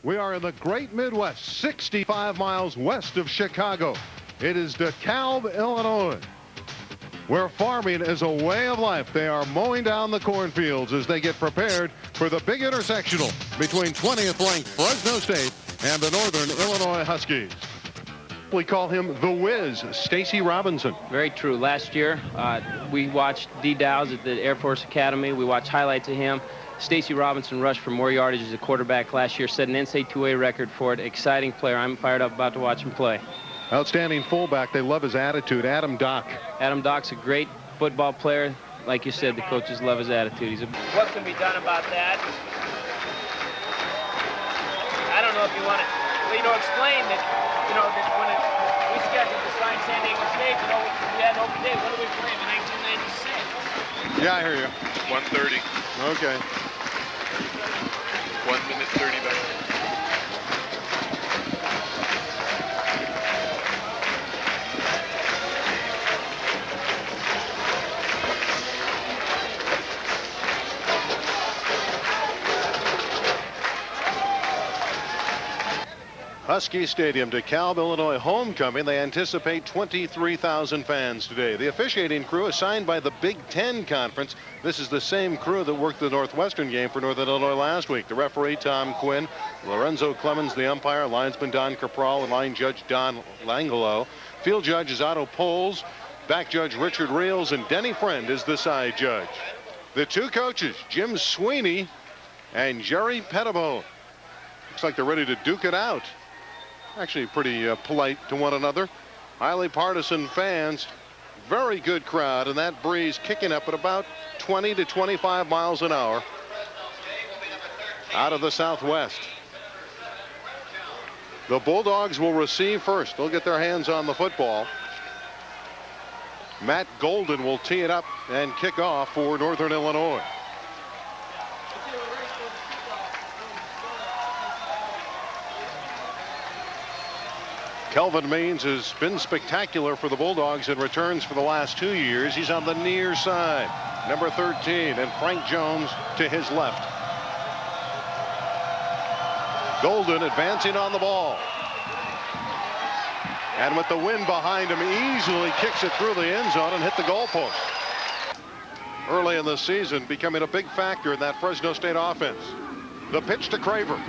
We are in the great Midwest, 65 miles west of Chicago. It is DeKalb, Illinois, where farming is a way of life. They are mowing down the cornfields as they get prepared for the big intersectional between 20th ranked Fresno State and the Northern Illinois Huskies. We call him the Wiz, Stacey Robinson. Very true. Last year, we watched D. Dow's at the Air Force Academy. We watched highlights of him. Stacey Robinson rushed for more yardage as a quarterback last year, set an NCAA record for it. Exciting player. I'm fired up about to watch him play. Outstanding fullback. They love his attitude. Adam Dock. Adam Dock's a great football player. Like you said, the coaches love his attitude. What can be done about that? I don't know if you want to, explain that, that when we scheduled to sign San Diego State, we had an open day. What did we play in 1996? Yeah, I hear you. 1:30. Okay. 1 minute 30 back. Husky Stadium, DeKalb, Illinois homecoming. They anticipate 23,000 fans today. The officiating crew assigned by the Big Ten Conference. This is the same crew that worked the Northwestern game for Northern Illinois last week. The referee, Tom Quinn, Lorenzo Clemens, the umpire, linesman Don Capral, and line judge Don Langelo. Field judge is Otto Poles, back judge Richard Reels, and Denny Friend is the side judge. The two coaches, Jim Sweeney and Jerry Pettibone. Looks like they're ready to duke it out. Actually pretty polite to one another. Highly partisan fans. Very good crowd, and that breeze kicking up at about 20 to 25 miles an hour out of the southwest. The Bulldogs will receive first. They'll get their hands on the football. Matt Golden will tee it up and kick off for Northern Illinois. Kelvin Maines has been spectacular for the Bulldogs in returns for the last 2 years. He's on the near side, number 13, and Frank Jones to his left. Golden advancing on the ball. And with the wind behind him, easily kicks it through the end zone and hit the goalpost. Early in the season, becoming a big factor in that Fresno State offense. The pitch to Craver.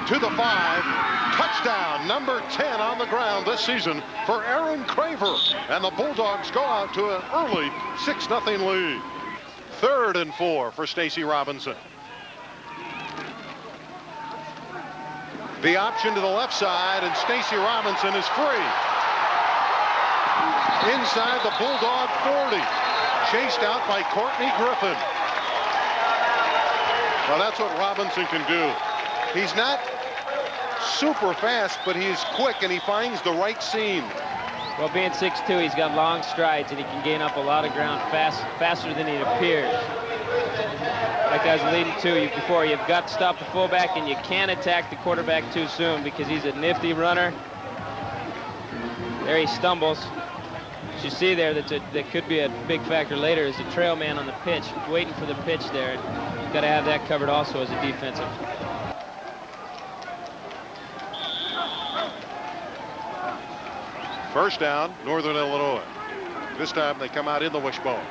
To the 5. Touchdown, number 10 on the ground this season for Aaron Craver. And the Bulldogs go out to an early 6-0 lead. 3rd and 4 for Stacey Robinson. The option to the left side, and Stacey Robinson is free. Inside the Bulldog 40. Chased out by Courtney Griffin. Well, that's what Robinson can do. He's not super fast, but he's quick and he finds the right seam. Well, being 6'2", he's got long strides and he can gain up a lot of ground faster than it appears. Like I was alluding to you before, you've got to stop the fullback and you can't attack the quarterback too soon because he's a nifty runner. There he stumbles. As you see there, that could be a big factor later is the trail man on the pitch, waiting for the pitch there. You've got to have that covered also as a defensive. First down, Northern Illinois. This time they come out in the wishbone.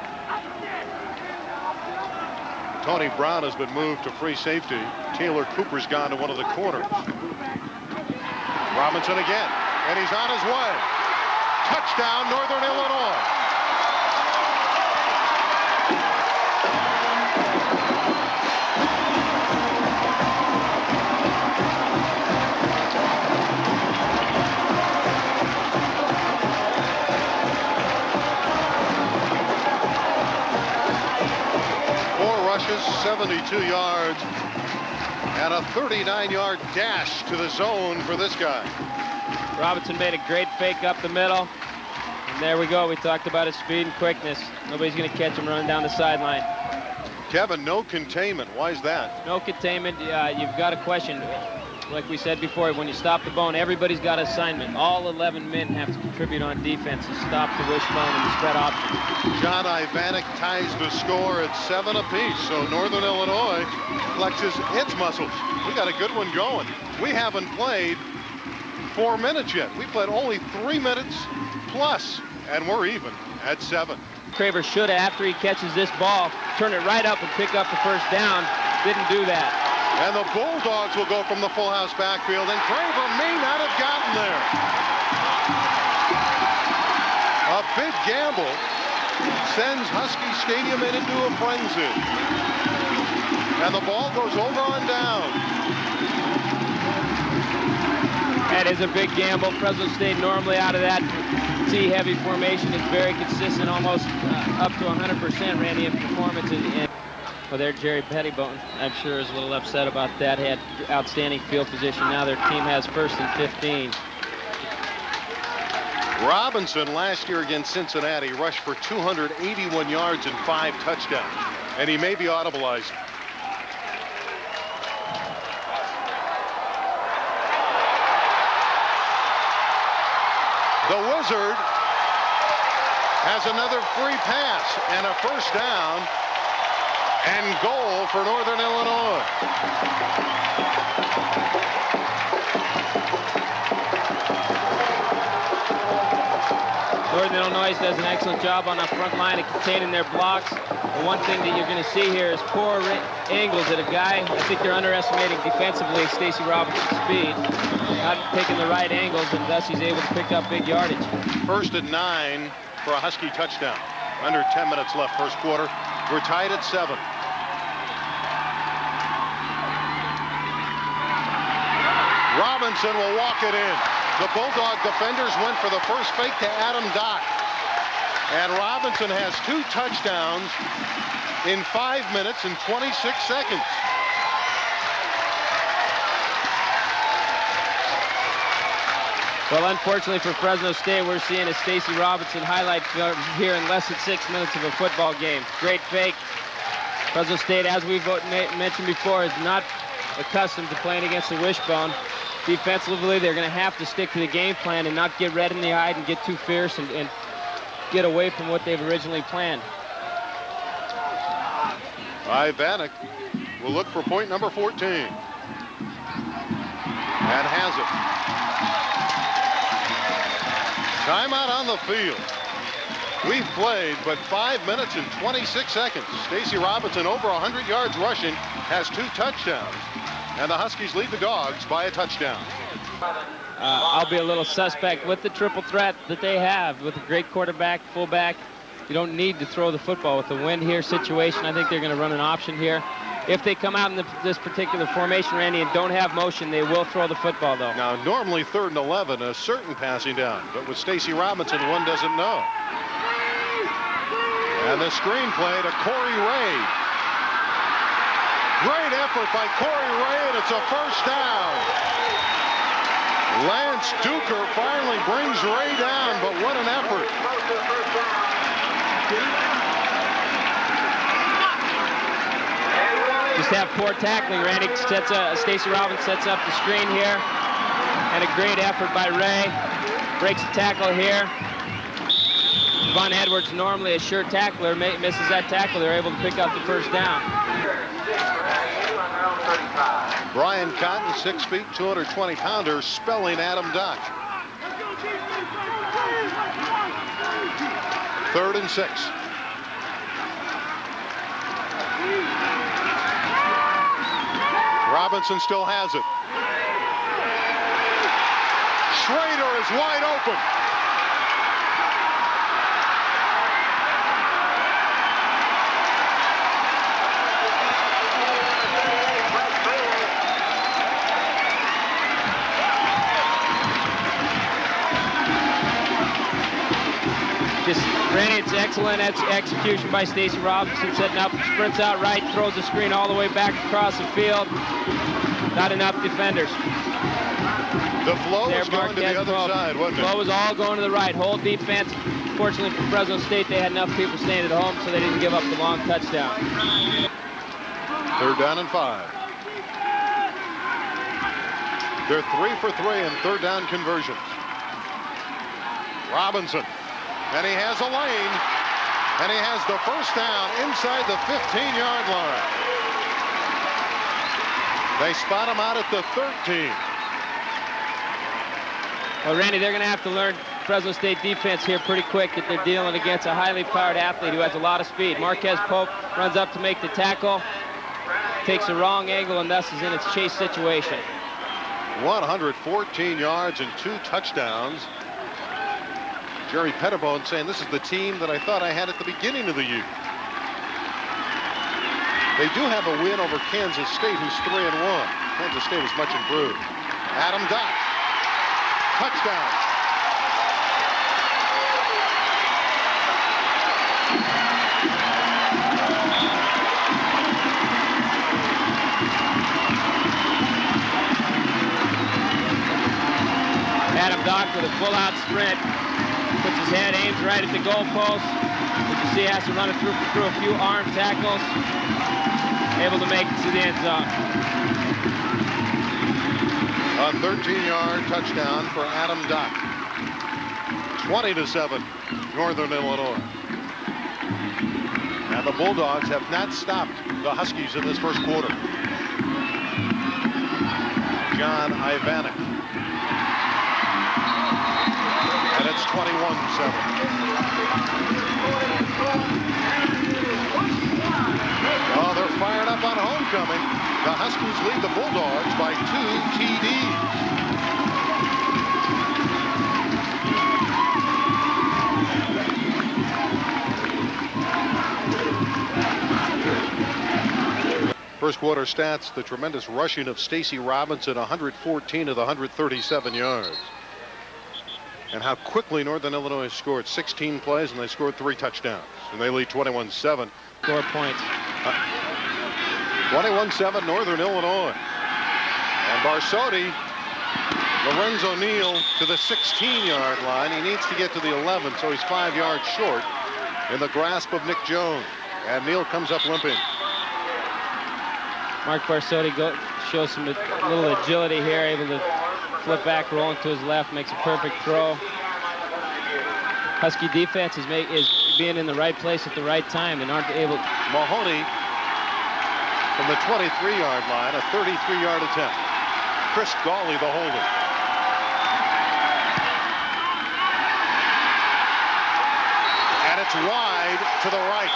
Tony Brown has been moved to free safety. Taylor Cooper's gone to one of the corners. Robinson again, and he's on his way. Touchdown, Northern Illinois. Rushes, 72 yards, and a 39-yard dash to the zone for this guy. Robinson made a great fake up the middle. And there we go. We talked about his speed and quickness. Nobody's going to catch him running down the sideline. Kevin, no containment. Why is that? No containment. You've got to question. like we said before, when you stop the bone, everybody's got assignment. All 11 men have to contribute on defense to stop the wishbone and the spread option. John Ivanek ties the score at 7 apiece. So Northern Illinois flexes its muscles. We got a good one going. We haven't played 4 minutes yet. We played only 3 minutes plus, and we're even at 7. Craver should, after he catches this ball, turn it right up and pick up the first down. Didn't do that. And the Bulldogs will go from the full house backfield, and Craver may not have gotten there. A big gamble sends Husky Stadium into a frenzy. And the ball goes over on down. That is a big gamble. Fresno State normally out of that T-heavy formation is very consistent, almost up to 100%, Randy, in performance. Well, there, Jerry Pettibone, I'm sure, is a little upset about that. He had outstanding field position. Now their team has 1st and 15. Robinson last year against Cincinnati rushed for 281 yards and 5 touchdowns. And he may be audibleized. The Wizard has another free pass and a first down and goal for Northern Illinois. Northern Illinois does an excellent job on the front line of containing their blocks. The one thing that you're going to see here is poor angles at a guy. I think they're underestimating defensively Stacey Robinson's speed, not taking the right angles, and thus he's able to pick up big yardage. 1st and 9 for a Husky touchdown. Under 10 minutes left first quarter. We're tied at 7. Robinson will walk it in. The Bulldog defenders went for the first fake to Adam Dock. And Robinson has 2 touchdowns in 5 minutes and 26 seconds. Well, unfortunately for Fresno State, we're seeing a Stacey Robinson highlight here in less than 6 minutes of a football game. Great fake. Fresno State, as we've mentioned before, is not accustomed to playing against the wishbone. Defensively, they're going to have to stick to the game plan and not get red in the eye and get too fierce and get away from what they've originally planned. Ivanek will look for point number 14. And has it. Timeout on the field. We've played but 5 minutes and 26 seconds. Stacey Robinson over 100 yards rushing, has 2 touchdowns. And the Huskies lead the Dogs by a touchdown. I'll be a little suspect with the triple threat that they have with a great quarterback, fullback. You don't need to throw the football with the wind here situation. I think they're going to run an option here. If they come out in this particular formation, Randy, and don't have motion, they will throw the football, though. Now, normally 3rd and 11, a certain passing down. But with Stacey Robinson, one doesn't know. And the screen play to Corey Ray. Great effort by Corey Ray, and it's a first down. Lance Duker finally brings Ray down, but what an effort. Just have poor tackling. Randy Stacey Robinson sets up the screen here. And a great effort by Ray. Breaks the tackle here. Von Edwards, normally a sure tackler, misses that tackle. They're able to pick up the first down. Brian Cotton, 6 feet, 220-pounder, spelling Adam Dock. 3rd and 6. Robinson still has it. Schrader is wide open. Randy, it's excellent execution by Stacey Robinson, setting up, sprints out right, throws the screen all the way back across the field. Not enough defenders. The flow was going to the other side, wasn't it? The flow was all going to the right. Whole defense. Fortunately for Fresno State, they had enough people staying at home, so they didn't give up the long touchdown. 3rd down and 5. They're 3 for 3 in third down conversions. Robinson, and he has a lane, and he has the first down inside the 15-yard line. They spot him out at the 13. Well, Randy, they're going to have to learn Fresno State defense here pretty quick that they're dealing against a highly powered athlete who has a lot of speed. Marquez Pope runs up to make the tackle, takes a wrong angle, and thus is in its chase situation. 114 yards and 2 touchdowns. Jerry Pettibone saying this is the team that I thought I had at the beginning of the year. They do have a win over Kansas State, who's 3-1. Kansas State is much improved. Adam Dock, touchdown. Adam Dock with a full-out sprint. Puts his head, aims right at the goalpost. As you see, has to run it through a few arm tackles. Able to make it to the end zone. A 13-yard touchdown for Adam Dock. 20-7, Northern Illinois. And the Bulldogs have not stopped the Huskies in this first quarter. John Ivanek. And it's 21-7. Oh, they're fired up on homecoming. The Huskies lead the Bulldogs by 2 TDs. First quarter stats, the tremendous rushing of Stacey Robinson, 114 of the 137 yards. And how quickly Northern Illinois scored. 16 plays, and they scored 3 touchdowns. And they lead 21-7. Score points. 21-7, Northern Illinois. And Barsotti, Lorenzo Neal to the 16-yard line. He needs to get to the 11, so he's 5 yards short in the grasp of Nick Jones. And Neal comes up limping. Mark Barsotti shows some little agility here, able to flip back, rolling to his left, makes a perfect throw. Husky defense is being in the right place at the right time and aren't able. Mahoney from the 23-yard line, a 33-yard attempt. Chris Gawley the holder. And it's wide to the right.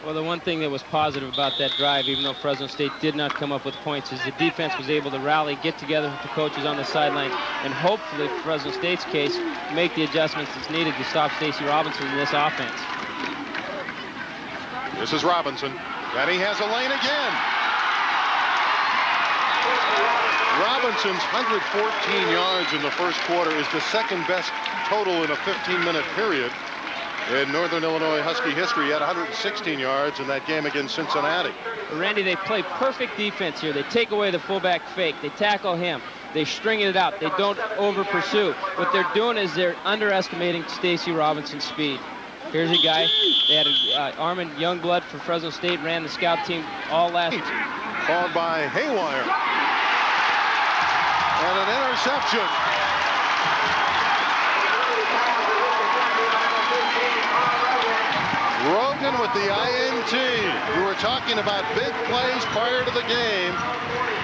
Well, the one thing that was positive about that drive, even though Fresno State did not come up with points, is the defense was able to rally, get together with the coaches on the sideline, and hopefully, for Fresno State's case, make the adjustments that's needed to stop Stacey Robinson in this offense. This is Robinson, and he has a lane again. Robinson's 114 yards in the first quarter is the second best total in a 15-minute period in Northern Illinois Husky history. He had 116 yards in that game against Cincinnati. Randy, they play perfect defense here. They take away the fullback fake. They tackle him. They string it out. They don't over-pursue. What they're doing is they're underestimating Stacey Robinson's speed. Here's a guy. They had Armin Youngblood for Fresno State, ran the scout team all last. Called by Haywire. And an interception. Rogan with the INT. We were talking about big plays prior to the game.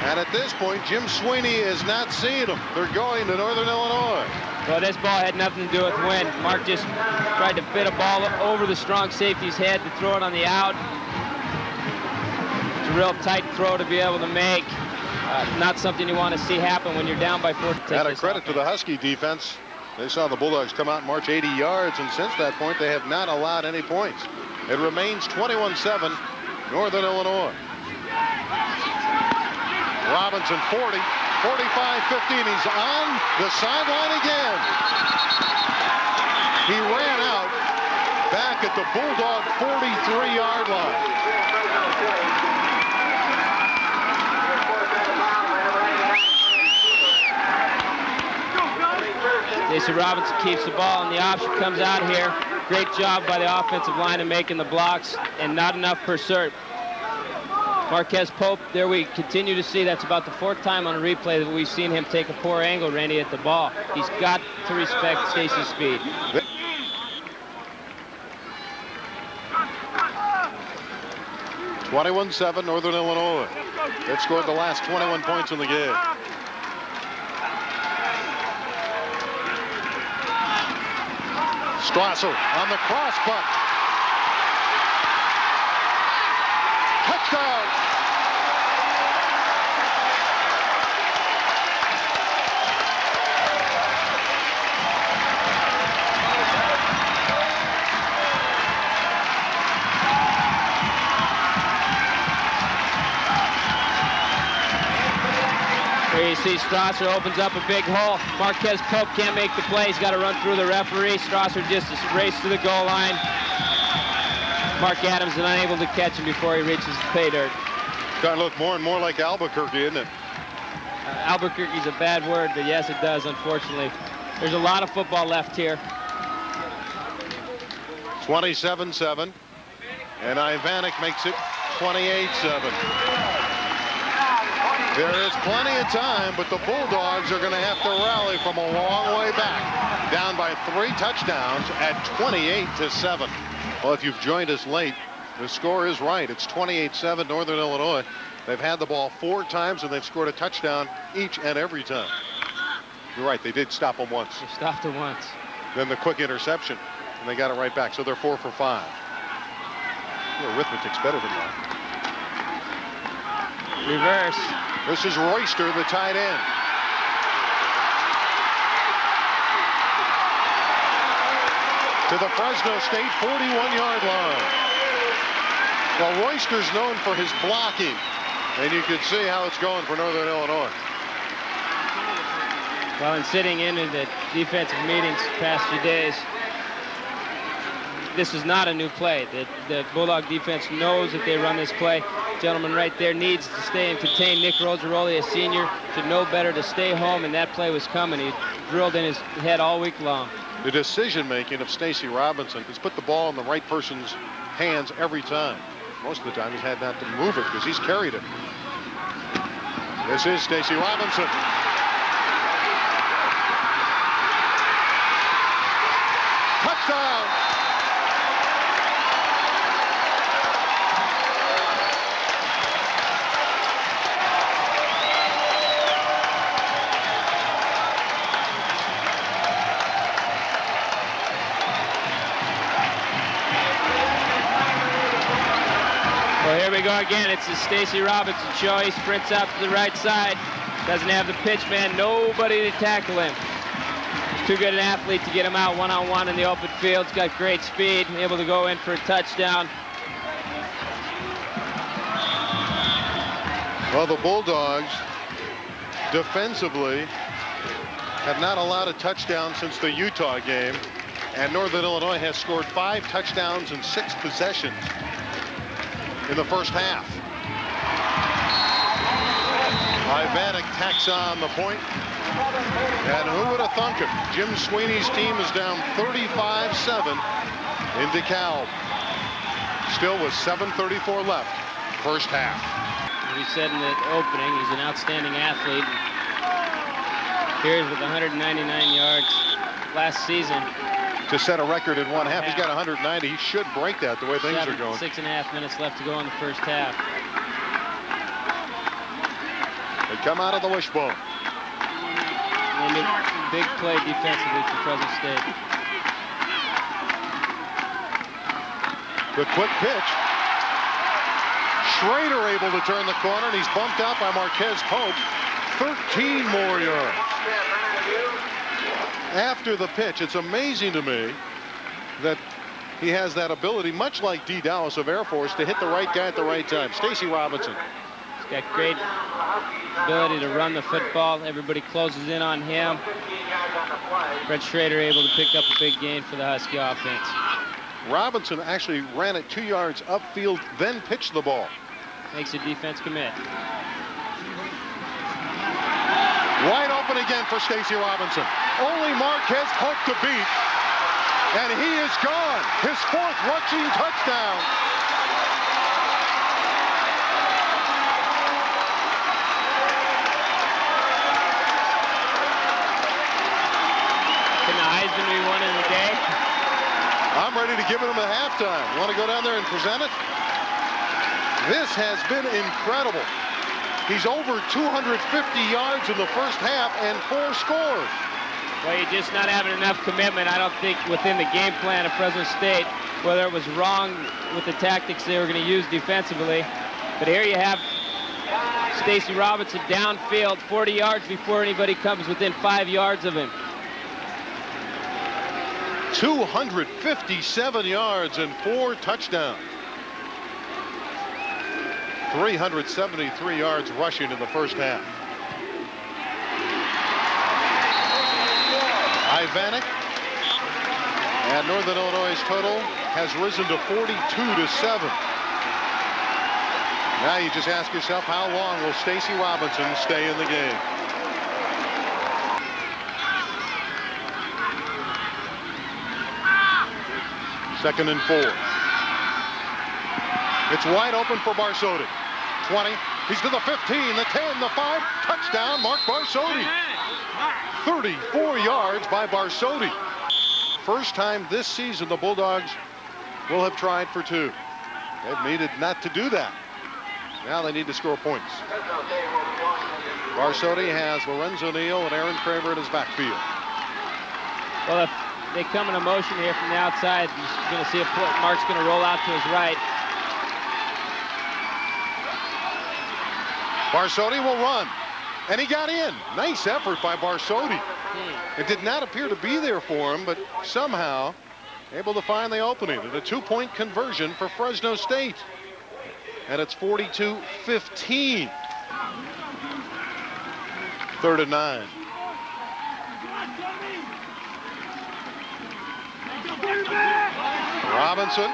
And at this point, Jim Sweeney is not seeing them. They're going to Northern Illinois. Well, this ball had nothing to do with wind. Mark just tried to fit a ball over the strong safety's head to throw it on the out. It's a real tight throw to be able to make. Not something you want to see happen when you're down by 4. And a credit to the Husky defense. They saw the Bulldogs come out and march 80 yards, and since that point, they have not allowed any points. It remains 21-7, Northern Illinois. Robinson 40, 45-15. He's on the sideline again. He ran out back at the Bulldog 43-yard line. Stacey Robinson keeps the ball, and the option comes out here. Great job by the offensive line in making the blocks, and not enough pursuit. Marquez Pope, there we continue to see that's about the 4th time on a replay that we've seen him take a poor angle, Randy, at the ball. He's got to respect Stacey's speed. 21-7 Northern Illinois. They've scored the last 21 points in the game. Strasser on the cross butt. Touchdown. Here you see Strasser opens up a big hole. Marquez Pope can't make the play. He's got to run through the referee. Strasser just race to the goal line. Mark Adams is unable to catch him before he reaches the pay dirt. Starting to look more and more like Albuquerque, isn't it? Albuquerque's a bad word, but yes, it does, unfortunately. There's a lot of football left here. 27-7. And Ivanek makes it 28-7. There is plenty of time, but the Bulldogs are going to have to rally from a long way back. Down by 3 touchdowns at 28-7. Well, if you've joined us late, the score is right. It's 28-7 Northern Illinois. They've had the ball 4 times, and they've scored a touchdown each and every time. You're right, they did stop them once. They stopped it once. Then the quick interception, and they got it right back. So they're 4 for 5. Your arithmetic's better than that. Reverse. This is Royster, the tight end. To the Fresno State 41-yard line. Well, Royster's known for his blocking, and you can see how it's going for Northern Illinois. Well, in sitting in the defensive meetings the past few days, this is not a new play. The Bulldog defense knows that they run this play. Gentleman right there needs to stay and contain. Nick Rosaroli, a senior, should know better to stay home, and that play was coming. He drilled in his head all week long. The decision-making of Stacey Robinson has put the ball in the right person's hands every time. Most of the time he's had not to move it because he's carried it. This is Stacey Robinson. Touchdown! Well, here we go again. It's the Stacey Robinson show. He sprints out to the right side. Doesn't have the pitch man. Nobody to tackle him. Too good an athlete to get him out one-on-one in the open field. He's got great speed. Able to go in for a touchdown. Well, the Bulldogs defensively have not allowed a touchdown since the Utah game. And Northern Illinois has scored 5 touchdowns in 6 possessions in the first half. Ivanek tacks on the point. And who would have thunk it? Jim Sweeney's team is down 35-7 in DeKalb. Still with 7:34 left, first half. As we said in the opening, he's an outstanding athlete. Appears with 199 yards last season. To set a record in one half. He's got 190. He should break that the way things are going. 6.5 minutes left to go in the first half. They come out of the wishbone. And a big play defensively for Fresno State. The quick pitch. Schrader able to turn the corner, and he's bumped out by Marquez Pope. 13 more yards. After the pitch, it's amazing to me that he has that ability, much like D. Dallas of Air Force, to hit the right guy at the right time. Stacey Robinson. He's got great ability to run the football. Everybody closes in on him. Brett Schrader able to pick up a big gain for the Husky offense. Robinson actually ran it 2 yards upfield, then pitched the ball. Makes the defense commit. Wide open again for Stacey Robinson. Only Marquez Pope to beat. And he is gone. His 4th rushing touchdown. Can the Heisman be won in a day? I'm ready to give it him at halftime. Want to go down there and present it? This has been incredible. He's over 250 yards in the first half and 4 scores. Well, you're just not having enough commitment, I don't think, within the game plan of Fresno State, whether it was wrong with the tactics they were going to use defensively. But here you have Stacey Robinson downfield 40 yards before anybody comes within 5 yards of him. 257 yards and 4 touchdowns. 373 yards rushing in the first half. Ivanek, and Northern Illinois' total has risen to 42-7. Now you just ask yourself, how long will Stacey Robinson stay in the game? Second and 4. It's wide open for Barsotti. 20. He's to the 15, the 10, the 5. Touchdown, Mark Barsotti. 34 yards by Barsotti. First time this season the Bulldogs will have tried for 2. They've needed not to do that. Now they need to score points. Barsotti has Lorenzo Neal and Aaron Kramer in his backfield. Well, if they come in a motion here from the outside, you're going to see Mark's going to roll out to his right. Barsotti will run, and he got in. Nice effort by Barsotti. It did not appear to be there for him, but somehow able to find the opening. And a 2-point conversion for Fresno State. And it's 42-15. 3rd and 9. Robinson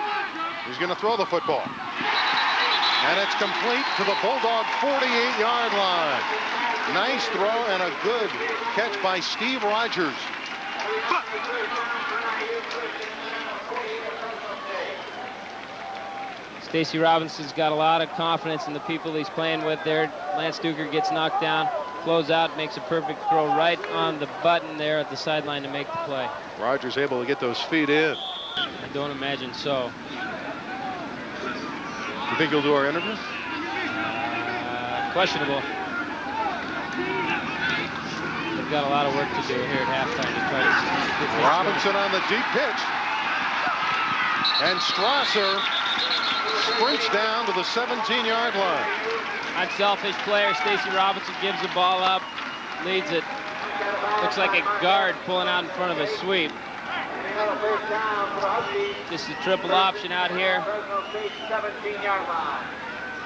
is going to throw the football. And it's complete to the Bulldog 48-yard line. Nice throw and a good catch by Steve Rogers. Stacey Robinson's got a lot of confidence in the people he's playing with there. Lance Duker gets knocked down, flows out, makes a perfect throw right on the button there at the sideline to make the play. Rogers able to get those feet in. I don't imagine so. You think he'll do our interview? Questionable. They've got a lot of work to do here at halftime to try to. Robinson on the deep pitch. And Strasser sprints down to the 17-yard line. Unselfish player. Stacey Robinson gives the ball up, leads it. Looks like a guard pulling out in front of a sweep. This is a triple option out here.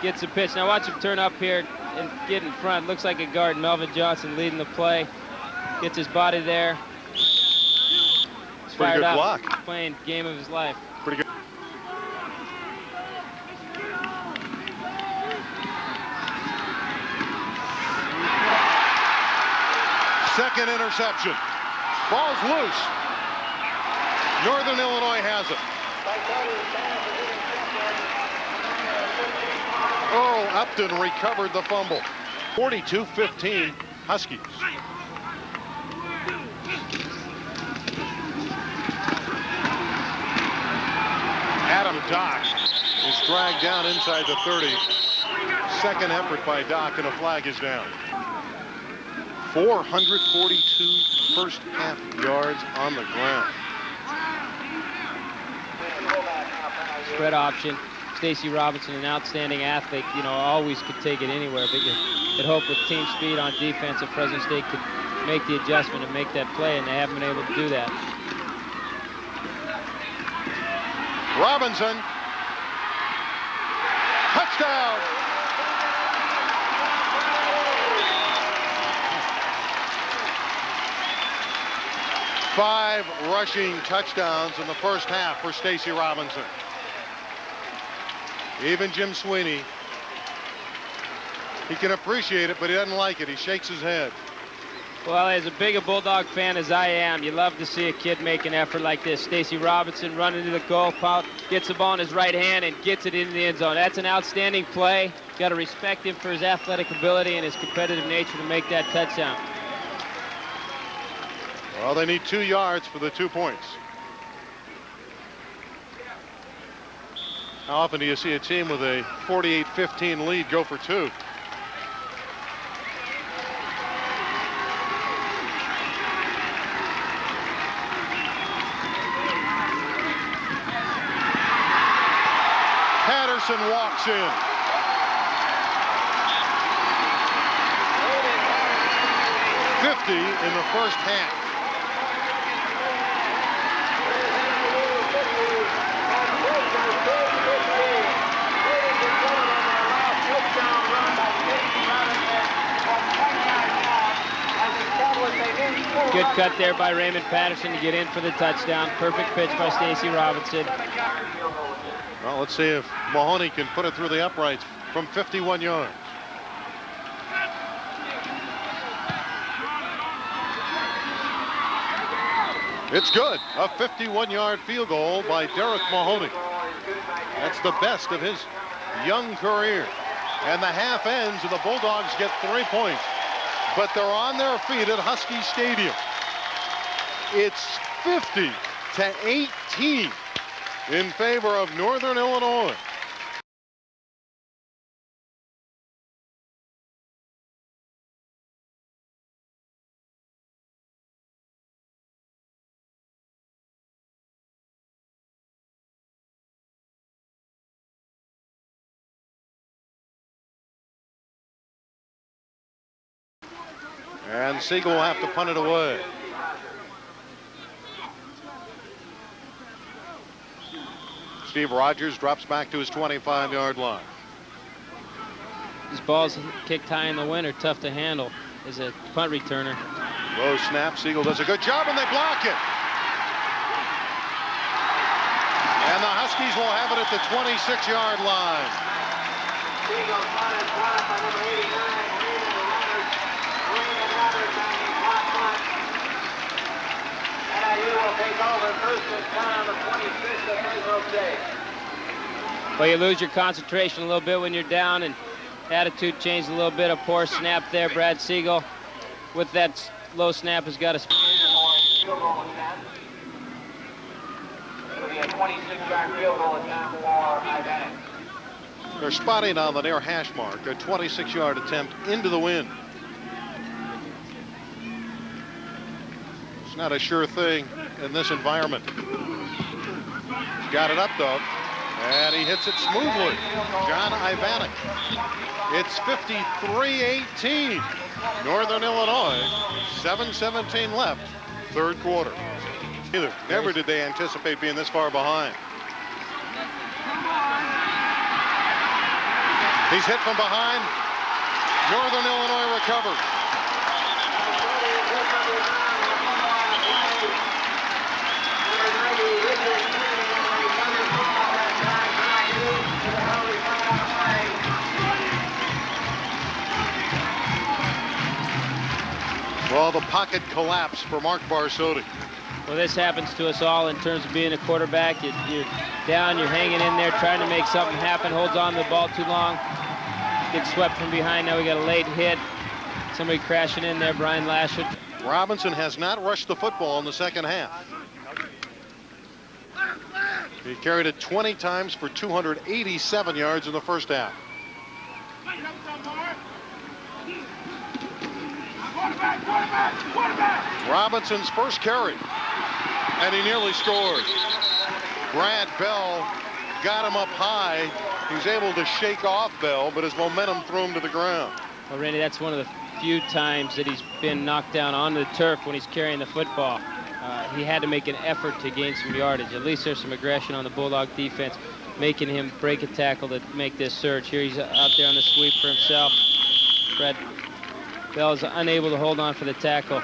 Gets the pitch. Now watch him turn up here and get in front. Looks like a guard. Melvin Johnson leading the play. Gets his body there. Pretty good up. block. Playing game of his life. Pretty good. Second interception. Ball's loose. Northern Illinois has it. Earl Upton recovered the fumble. 42-15 Huskies. Adam Dock is dragged down inside the 30. Second effort by Dock, and a flag is down. 442 first half yards on the ground. Spread option. Stacey Robinson, an outstanding athlete, you know, always could take it anywhere, but you'd hope with team speed on defense if Fresno State could make the adjustment and make that play, and they haven't been able to do that. Robinson. Touchdown. Five rushing touchdowns in the first half for Stacey Robinson. Even Jim Sweeney, he can appreciate it, but he doesn't like it. He shakes his head. Well, as a big a Bulldog fan as I am, you love to see a kid make an effort like this. Stacey Robinson running to the goal, gets the ball in his right hand and gets it into the end zone. That's an outstanding play. Got to respect him for his athletic ability and his competitive nature to make that touchdown. Well, they need 2 yards for the 2 points. How often do you see a team with a 48-15 lead go for 2? Patterson walks in. In the first half. Good cut there by Raymond Patterson to get in for the touchdown. Perfect pitch by Stacey Robinson. Well, let's see if Mahoney can put it through the uprights from 51 yards. It's good. A 51-yard field goal by Derek Mahoney. That's the best of his young career. And the half ends, and the Bulldogs get 3 points. But they're on their feet at Husky Stadium. It's 50-18 in favor of Northern Illinois. And Siegel will have to punt it away. Steve Rogers drops back to his 25-yard line. These balls kicked high in the wind are tough to handle as a punt returner. Low snap. Siegel does a good job, and they block it. And the Huskies will have it at the 26-yard line. Siegel punted by number 89. NIU will take over first and 10 on the 26th of Fresno State. Well, you lose your concentration a little bit when you're down, and attitude changed a little bit. A poor snap there. Brad Siegel with that low snap has got a Field goal attempt. It'll be a 26-yard field goal attempt for Ivanich. They're spotting on the near hash mark. A 26-yard attempt into the wind. Not a sure thing in this environment. He's got it up though, and he hits it smoothly. John Ivanich. It's 53-18. Northern Illinois, 7:17 left, third quarter. Never did they anticipate being this far behind. He's hit from behind. Northern Illinois recovers. Well, the pocket collapse for Mark Barsotti. Well, this happens to us all in terms of being a quarterback. You're down, you're hanging in there, trying to make something happen, holds on to the ball too long, gets swept from behind. Now we got a late hit. Somebody crashing in there, Brian Lashwood. Robinson has not rushed the football in the second half. He carried it 20 times for 287 yards in the first half. Robinson's first carry, and he nearly scored. Brad Bell got him up high. He was able to shake off Bell, but his momentum threw him to the ground. Well, Randy, that's one of the few times that he's been knocked down onto the turf when he's carrying the football. He had to make an effort to gain some yardage. At least there's some aggression on the Bulldog defense, making him break a tackle to make this surge. Here he's out there on the sweep for himself. Brad Bell is unable to hold on for the tackle.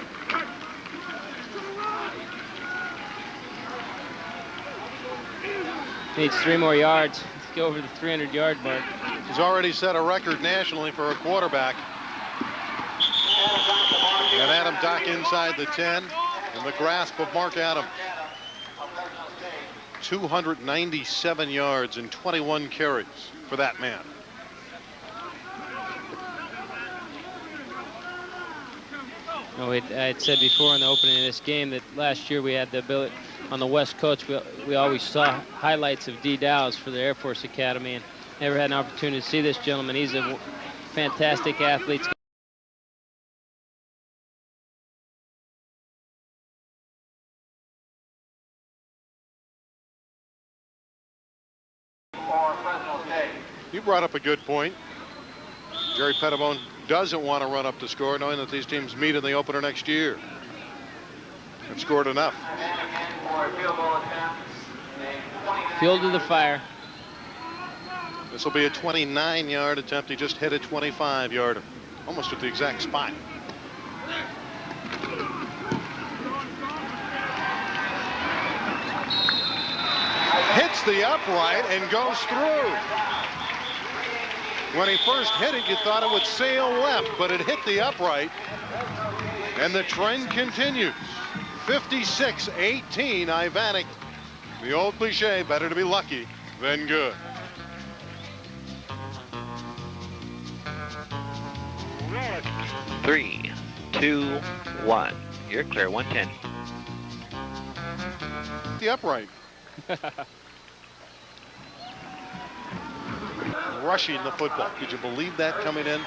Needs 3 more yards. Let's go over the 300-yard mark. He's already set a record nationally for a quarterback. And Adam Dock inside the 10 in the grasp of Mark Adams. 297 yards and 21 carries for that man. No, I had said before in the opening of this game that last year we had the ability on the West Coast. We always saw highlights of D. Dow's for the Air Force Academy, and never had an opportunity to see this gentleman. He's a fantastic athlete. For Fresno State. You brought up a good point. Jerry Pettibone doesn't want to run up the score, knowing that these teams meet in the opener next year. They've scored enough. And again for a field goal attempt. Field to the fire. This will be a 29-yard attempt. He just hit a 25-yarder, almost at the exact spot. Hits the upright and goes through. When he first hit it, you thought it would sail left, but it hit the upright, and the trend continues. 56-18, Ivanic. The old cliche, better to be lucky than good. Three, two, one. You're clear, 110. The upright. Rushing the football. Could you believe that coming in?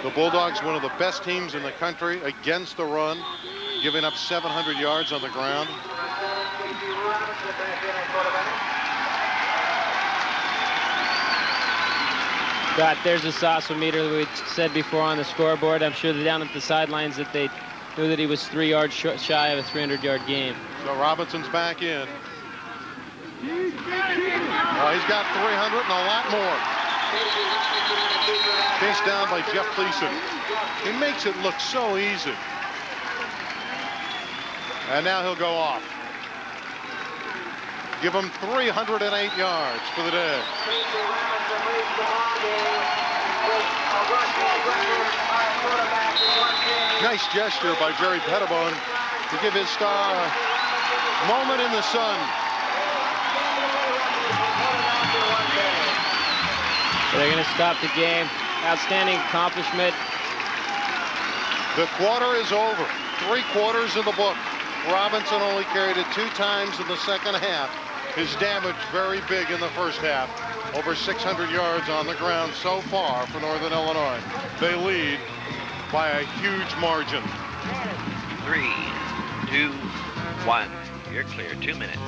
The Bulldogs, one of the best teams in the country against the run, giving up 700 yards on the ground. God, there's a sauce-o-meter that we said before on the scoreboard. I'm sure they're down at the sidelines that they knew that he was 3 yards shy of a 300-yard game. So Robinson's back in. Well, he's got 300 and a lot more. Chased down by Jeff Gleason. He makes it look so easy. And now he'll go off. Give him 308 yards for the day. Nice gesture by Jerry Pettibone to give his star a moment in the sun. They're going to stop the game. Outstanding accomplishment. The quarter is over. 3 quarters in the book. Robinson only carried it 2 times in the second half. His damage very big in the first half. Over 600 yards on the ground so far for Northern Illinois. They lead by a huge margin. 3, 2, 1. You're clear, 2 minutes.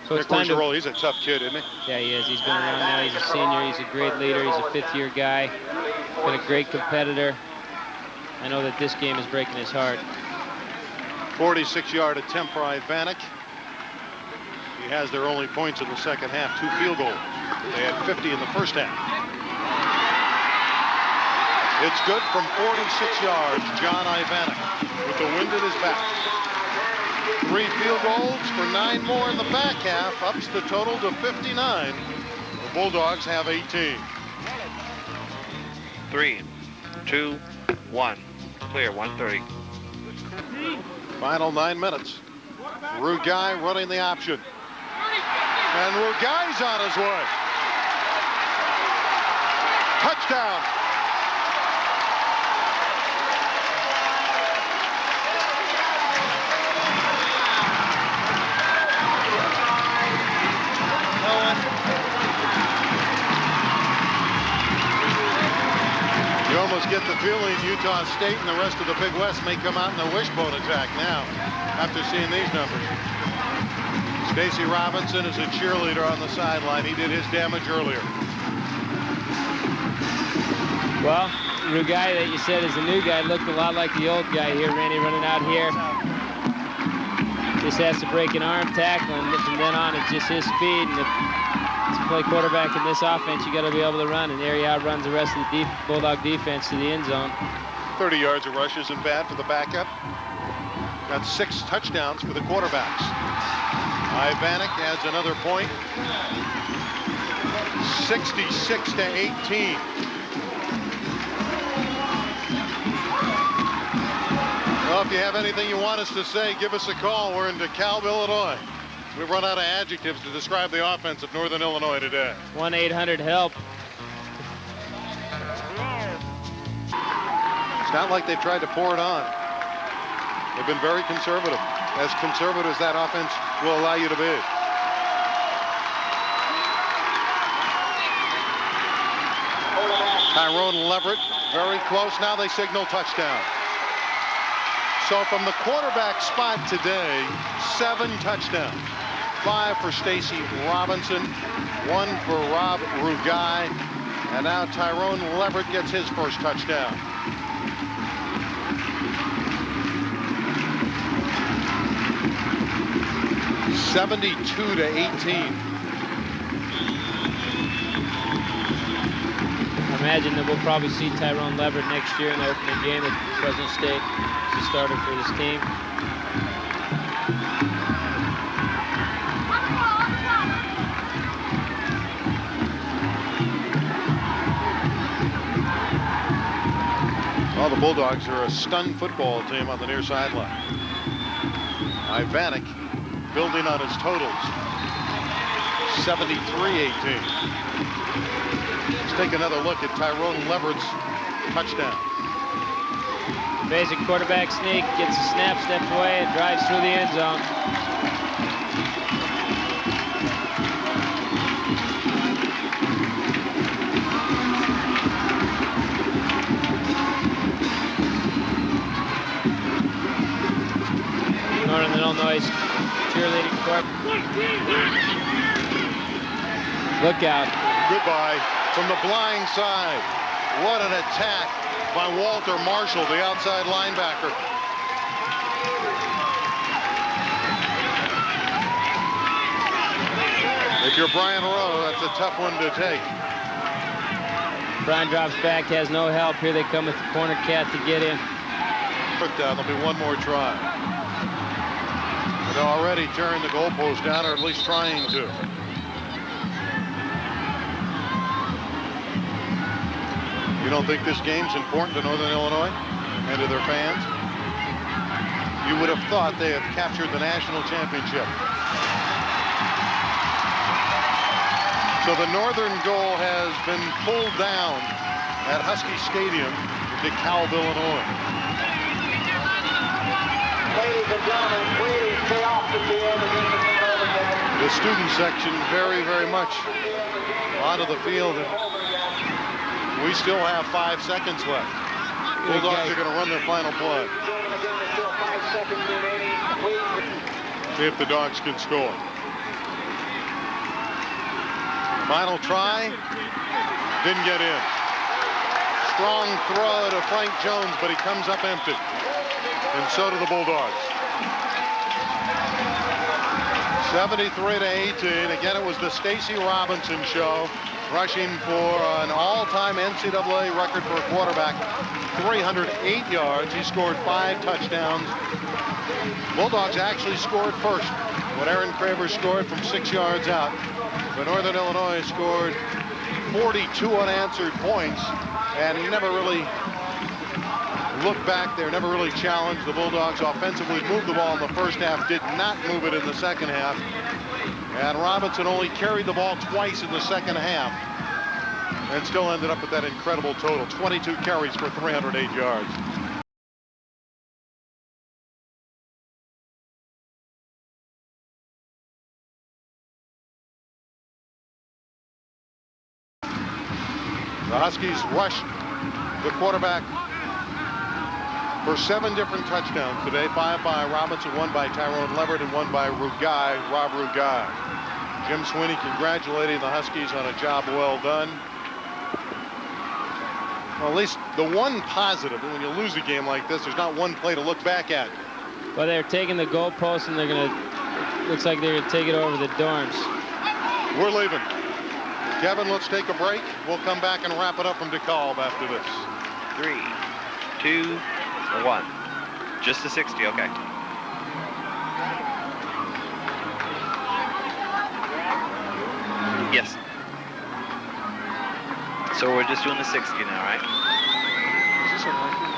So it's time to roll. He's a tough kid, isn't he? Yeah, he is. He's been around now. He's a senior. He's a great leader. He's a 5th-year guy. Been a great competitor. I know that this game is breaking his heart. 46-yard attempt for Ivanic. He has their only points in the second half, 2 field goals. They had 50 in the first half. It's good from 46 yards, John Ivanic, with the wind at his back. 3 field goals for 9 more in the back half, ups the total to 59. The Bulldogs have 18. 3, 2, 1. Clear, 130. Final 9 minutes. Rugai running the option. And Rugai's on his way. Touchdown. You almost get the feeling Utah State and the rest of the Big West may come out in a wishbone attack now after seeing these numbers. Stacey Robinson is a cheerleader on the sideline. He did his damage earlier. Well, Rugai that you said is the new guy looked a lot like the old guy here, Randy, running out here. Just has to break an arm tackle, and from then on it's just his speed. And to play quarterback in this offense, you got to be able to run, and there he outruns the rest of the Bulldog defense to the end zone. 30 yards of rush isn't bad for the backup. Got 6 touchdowns for the quarterbacks. Ivanek adds another point. 66-18. Well, if you have anything you want us to say, give us a call. We're in DeKalb, Illinois. We've run out of adjectives to describe the offense of Northern Illinois today. 1-800-HELP. It's not like they've tried to pour it on. They've been very conservative. As conservative as that offense will allow you to be. Tyrone Leverett, very close. Now they signal touchdown. So from the quarterback spot today, 7 touchdowns. 5 for Stacey Robinson, 1 for Rob Rugai, and now Tyrone Leverett gets his first touchdown. (72-18). I imagine that we'll probably see Tyrone Leverett next year in the opening game at Fresno State as a starter for this team. Well, the Bulldogs are a stunned football team on the near sideline. Ivanek building on his totals. 73-18. Let's take another look at Tyrone Leverett's touchdown. Basic quarterback sneak, gets a snap, steps away, and drives through the end zone. Northern Illinois cheerleading corps. Look out. Goodbye from the blind side. What an attack by Walter Marshall, the outside linebacker. If you're Brian Rowe, that's a tough one to take. Brian drops back, has no help. Here they come with the corner cat to get in. There'll be one more try. They're already tearing the goalpost down, or at least trying to. You don't think this game's important to Northern Illinois and to their fans? You would have thought they have captured the national championship. So the Northern goal has been pulled down at Husky Stadium in DeKalb, Illinois. Ladies and gentlemen, please stay off the field. The student section very, very much onto the field. We still have 5 seconds left. Bulldogs are going to run their final play. See if the Dogs can score. Final try. Didn't get in. Strong throw to Frank Jones, but he comes up empty. And so do the Bulldogs. 73-18. Again, it was the Stacey Robinson show, rushing for an all-time NCAA record for a quarterback, 308 yards. He scored 5 touchdowns. Bulldogs actually scored first when Aaron Craver scored from 6 yards out. But Northern Illinois scored 42 unanswered points, and he never really looked back there, never really challenged. The Bulldogs offensively moved the ball in the first half, did not move it in the second half. And Robinson only carried the ball twice in the second half and still ended up with that incredible total, 22 carries for 308 yards. The Huskies rushed the quarterback for 7 different touchdowns today, 5 by Robinson, 1 by Tyrone Leverett, and 1 by Rugai, Rob Rugai. Jim Sweeney congratulating the Huskies on a job well done. Well, at least the one positive, when you lose a game like this, there's not one play to look back at. Well, they're taking the goalpost, and they're going to, looks like they're going to take it over the dorms. We're leaving. Kevin, let's take a break. We'll come back and wrap it up from DeKalb after this. 3, 2, 1. Just the 60, okay. Yes. So we're just doing the 60 now, right? Is this a